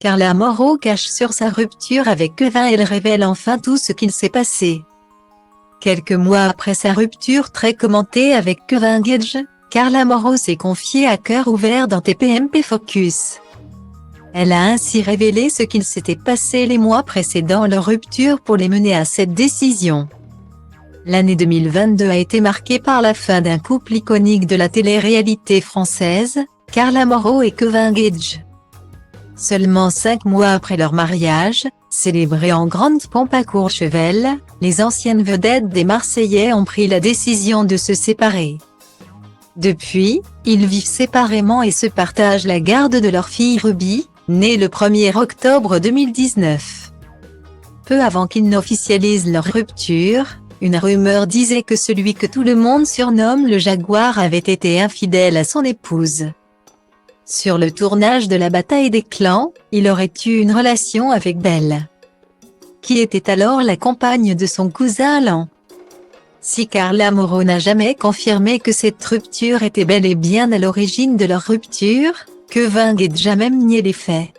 Carla Moreau cache sur sa rupture avec Kevin. Elle révèle enfin tout ce qu'il s'est passé. Quelques mois après sa rupture très commentée avec Kevin Gage, Carla Moreau s'est confiée à cœur ouvert dans TPMP Focus. Elle a ainsi révélé ce qu'il s'était passé les mois précédant leur rupture pour les mener à cette décision. L'année 2022 a été marquée par la fin d'un couple iconique de la télé-réalité française, Carla Moreau et Kevin Gage. Seulement 5 mois après leur mariage, célébré en grande pompe à Courchevel, les anciennes vedettes des Marseillais ont pris la décision de se séparer. Depuis, ils vivent séparément et se partagent la garde de leur fille Ruby, née le 1er octobre 2019. Peu avant qu'ils n'officialisent leur rupture, une rumeur disait que celui que tout le monde surnomme le Jaguar avait été infidèle à son épouse. Sur le tournage de la bataille des clans, il aurait eu une relation avec Belle, qui était alors la compagne de son cousin Alan. Si Carla Moreau n'a jamais confirmé que cette rupture était bel et bien à l'origine de leur rupture, Kevin Gage a même nié les faits.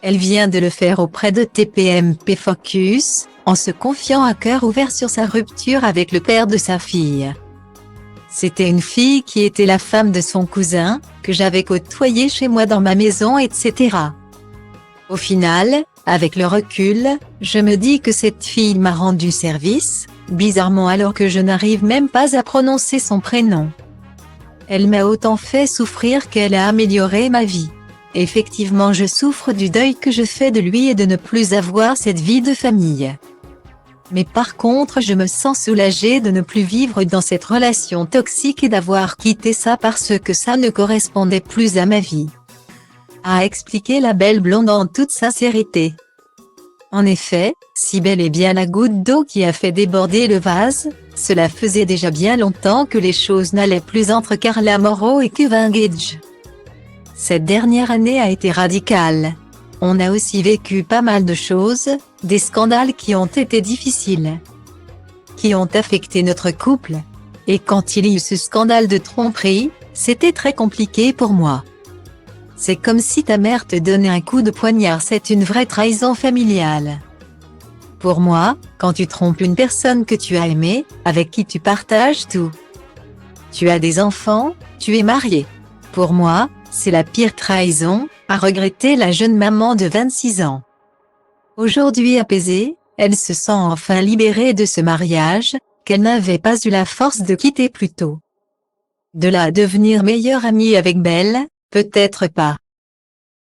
Elle vient de le faire auprès de TPMP Focus, en se confiant à cœur ouvert sur sa rupture avec le père de sa fille. C'était une fille qui était la femme de son cousin, que j'avais côtoyée chez moi dans ma maison, etc. Au final, avec le recul, je me dis que cette fille m'a rendu service, bizarrement alors que je n'arrive même pas à prononcer son prénom. Elle m'a autant fait souffrir qu'elle a amélioré ma vie. Effectivement, je souffre du deuil que je fais de lui et de ne plus avoir cette vie de famille. Mais par contre, je me sens soulagée de ne plus vivre dans cette relation toxique et d'avoir quitté ça parce que ça ne correspondait plus à ma vie. A expliqué la belle blonde en toute sincérité. En effet, si bel et bien la goutte d'eau qui a fait déborder le vase, cela faisait déjà bien longtemps que les choses n'allaient plus entre Carla Moreau et Kevin Gage. Cette dernière année a été radicale. On a aussi vécu pas mal de choses, des scandales qui ont été difficiles, qui ont affecté notre couple. Et quand il y eut ce scandale de tromperie, c'était très compliqué pour moi. C'est comme si ta mère te donnait un coup de poignard, c'est une vraie trahison familiale. Pour moi, quand tu trompes une personne que tu as aimée, avec qui tu partages tout. Tu as des enfants, tu es marié. Pour moi, c'est la pire trahison, a regretté la jeune maman de 26 ans. Aujourd'hui apaisée, elle se sent enfin libérée de ce mariage, qu'elle n'avait pas eu la force de quitter plus tôt. De là à devenir meilleure amie avec Belle, peut-être pas.